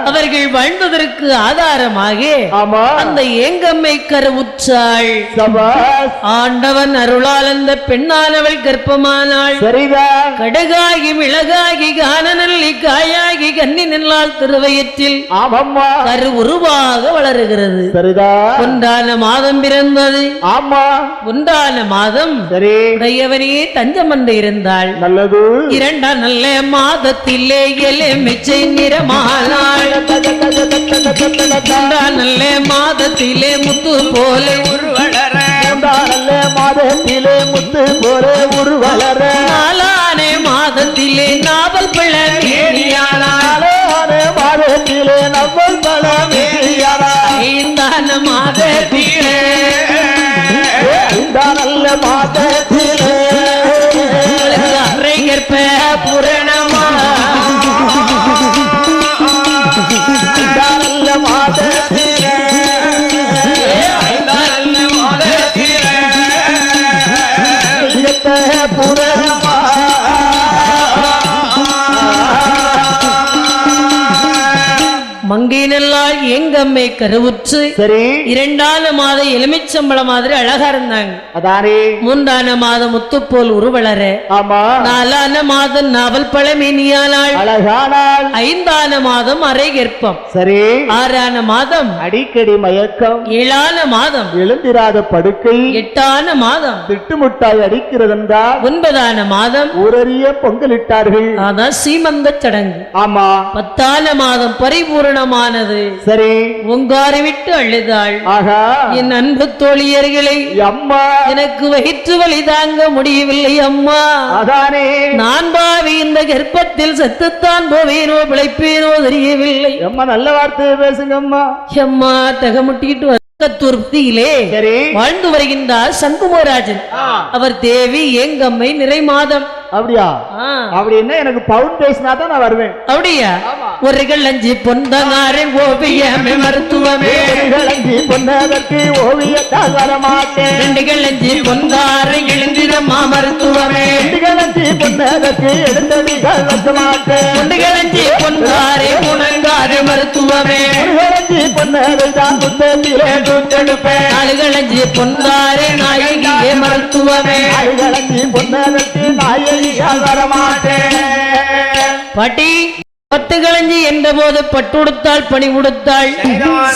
அவர்கள் வாழ்ந்ததற்கு ஆதாரமாக அந்த ஏங்கம்மை கருவுற்றாள். ஆண்டவன் அருளால் அந்த பெண்ணானவள் கர்ப்பமானாள். கடுகாகி மிளகாகி கானநல்லி காயாகி கன்னி நல்லால் திருவயிற்றில் கரு உருவாக வளருகிறது. ஒன்றான மாதம் பிறந்தது. ஒன்றான மாதம் உடையவனே தஞ்சமன்று இருந்தாள். இரண்டாம் நல்ல மாதத்திலே எலுமிச்சை நிறமானாள். நல்ல மாதத்திலே முத்து போல உருவளர. மாதத்திலே முத்து போல உருவளர. நாலானே மாதத்திலே நாவல் பழமேனியானாள். மாதத்திலே நவல் பழமேனியானாள். ஐந்தான மாதத்திலே நல்ல மாதத்திலே அரை கற்ப புரணமா மங்கையினெல்லாம் எங்கம்மை கருவுற்று இரண்டான மாத எலுமிச்சம்பள மாதிரி அழகா இருந்தாங்க. மூன்றான மாதம் முத்துப்போல் உருவளர. நாலான மாதம் நாவல் பழமேனியானாள். ஐந்தான மாதம் அரை கர்ப்பம். ஆறான மாதம் அடிக்கடி மயக்கம். ஏழான மாதம் எழுந்திராத படுக்கை. எட்டான மாதம் திட்டுமுட்டாய் அடிக்கிறது என்றால். ஒன்பதான மாதம் ஊரறிய பொங்கலிட்டார்கள். அதான் சீமந்த சடங்கு. பத்தான மாதம் பரிபூரண சரி உங்காரை விட்டு அழுதாள். என் அன்பு தோழியர்களை அம்மா எனக்கு வயிற்று வலி தாங்க முடியவில்லை அம்மா. அதானே நான் பாவி இந்த கர்ப்பத்தில் செத்துத்தான் போவேனோ பிழைப்பேனோ தெரியவில்லை. அம்மா நல்ல வார்த்தையை பேசுங்க அம்மா. அம்மா தகமுட்டிட்டு துர்த்தியிலே வாழ்ந்து வருகின்றார் சங்குமராஜன். அவர் தேவி எங்கம்மை நிறை மாதம். அப்படியா? அப்படின்னா எனக்கு பவுண்டேஷனா தான் நான் வருவேன். அப்படியா? ஒரு கள்ளஞ்சி பொந்தனாரே ஓவியமே மருத்துவமே. கள்ளஞ்சி பொன்னதற்கு ஓவியத்தால் வரமாட்டேன். ரெண்டு கள்ளஞ்சி பொந்தாரை எழுந்திரமா மருத்துவமே. ரெண்டு கள்ளஞ்சி பொன்னதற்கு எடுத்ததிகள் வச்சமாட்டேன். ரெண்டு கள்ளஞ்சி பொந்தாரே உணங்காறு மருத்துவமே. கள்ளஞ்சி பொன்னதை தான் புத்தத்திலே தூத்தெடுப்பேன். நாலு கள்ளஞ்சி பொந்தாரே நாயகியே மருத்துவமே. நாலு கள்ளஞ்சி பொன்னதற்கு நாயகி பாட்டி பத்து களஞ்சி என்ற போது பட்டுடுத்தாள் பணி உடுத்தாள்.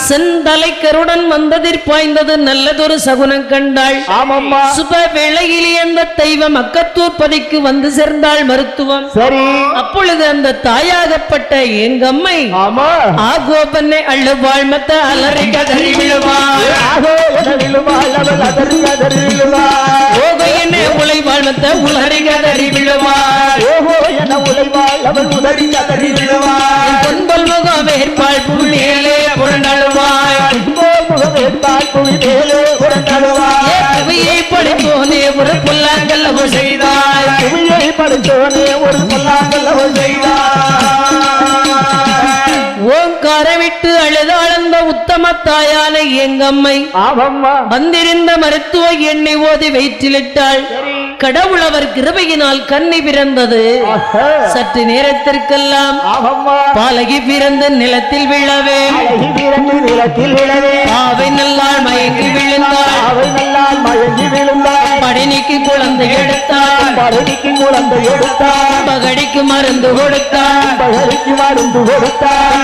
செந்தலை கருடன் வந்ததில் பாய்ந்தது நல்லதொரு சகுனம் கண்டாள். சுப வேளையிலே அந்த தெய்வம் அக்கத்தூர் பதிக்கு வந்து சேர்ந்தாள் மருத்துவம். சரி அப்பொழுது அந்த தாயாகப்பட்ட எங்கம்மை ஆகோபனை அள்ளுவாள் மத்த அலறி கதறி விழுவாள். உழைவாள் மத்த உலறி கதறி விழுவாள். அவள் உதறி கதறி பொன்பல் முகம் வேற்பாள் புவியிலே புரண்டழுவாய். புவியை படைத்தோனே ஒரு புல்லாங்கல்லவோ செய்தாய். புவியை படைத்தோனே ஒரு புல்லாங்கல்லவோ செய்தாய். ஓங்கார விட்டு அழுதாளந்த உத்தம தாயான எங்கம்மை வந்திருந்த மருத்துவ எண்ணெய் ஓதி வயிற்றிலிட்டாள். கடவுள் அவர் கிருபையினால் கன்னி பிறந்தது. சற்று நேரத்திற்கெல்லாம் பாலகி பிறந்த நிலத்தில் விழவே. பாவை நல்லால் மயங்கி விழுந்தாள். படினிக்கு குழந்தை எடுத்தாள். பகடிக்கு மருந்து கொடுத்தாள்.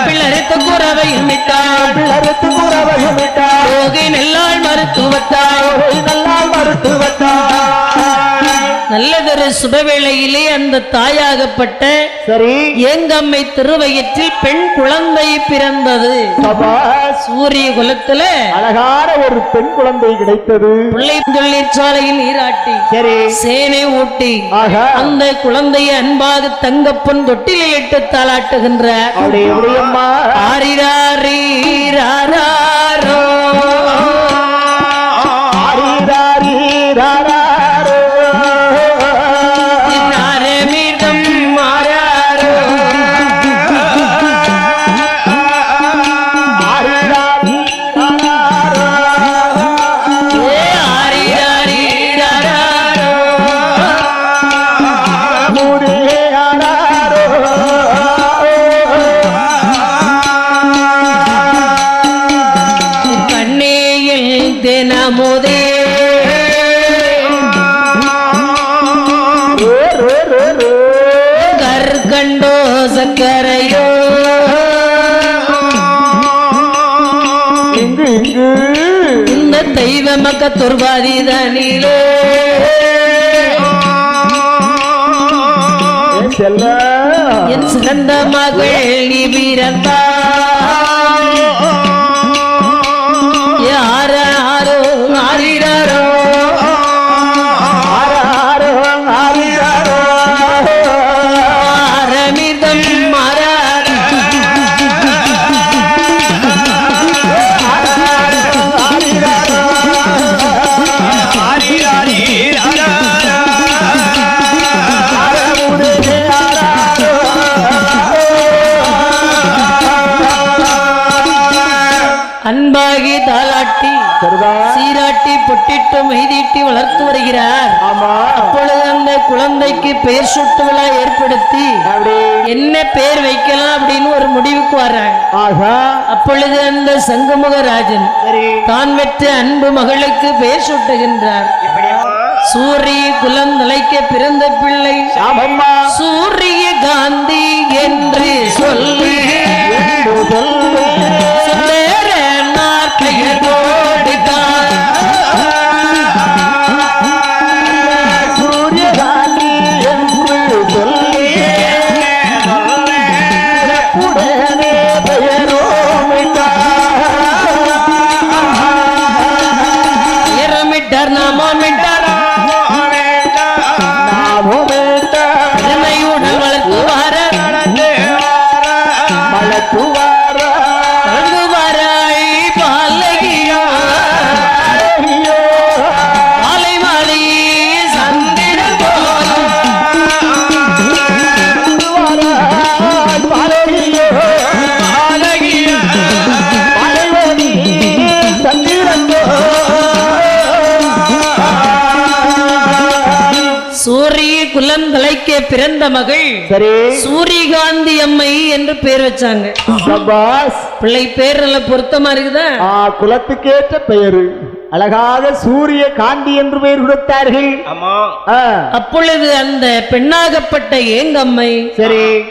பிளறுத்து குறவையும் விட்டாள். யோகி நல்லாள் மருத்துவத்தாள். நல்லதொரு சுபவேளையிலே அந்த தாயாகப்பட்ட எங்கம்மை திருவயிற்றில் பெண் குழந்தை பிறந்தது. சூரிய குலத்துல அழகான ஒரு பெண் குழந்தை கிடைத்தது. பிள்ளை தொழிற்சாலையில் நீராட்டி சேனை ஊட்டி அந்த குழந்தையை அன்பாக தங்கப்பன் தொட்டிலே இட்டு தாளாட்டுகின்ற சக்கரையோ இந்த தெய்வ மக்க துர்வாதி தனிலே என் சிறந்த மகள் நீ பிறந்தா யாரோ ஆரிடாரோ ஆரமிதம் அன்பாகி தாளாட்டி சீராட்டி பொட்டிட்டு மெய்தீட்டி வளர்த்து வருகிறார். அப்பொழுது அந்த குழந்தைக்கு பெயர் சூட்டு விழா ஏற்படுத்தி என்ன பெயர் வைக்கலாம் அப்படின்னு ஒரு முடிவுக்கு வர்றாங்க. அப்பொழுது அந்த சங்குமுகராஜன் தான் பெற்ற அன்பு மகளுக்கு பெயர் சூட்டுகின்றார். சூரிய குலந்தலைக்க பிறந்த பிள்ளை சூரிய காந்தி என்று சொல்லி சூரிய குலந்தலைக்க பிறந்த மகள் சூரியகாந்தி அம்மை என்று பெயர் வச்சாங்க. பிள்ளை பேர் நல்ல பொருத்தமா இருக்குதா? குலத்துக்கேற்ற பெயரு அழகாக சூரிய காந்தி என்று பெயர் கொடுத்தார்கள். அப்பொழுது அந்த பெண்ணாகப்பட்ட ஏங்கம்மை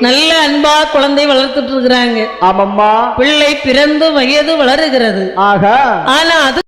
நல்ல அன்பா குழந்தை வளர்த்துட்டு இருக்கிறாங்க. ஆமாம்மா. பிள்ளை பிறந்து வயது வளருகிறது. ஆனா அது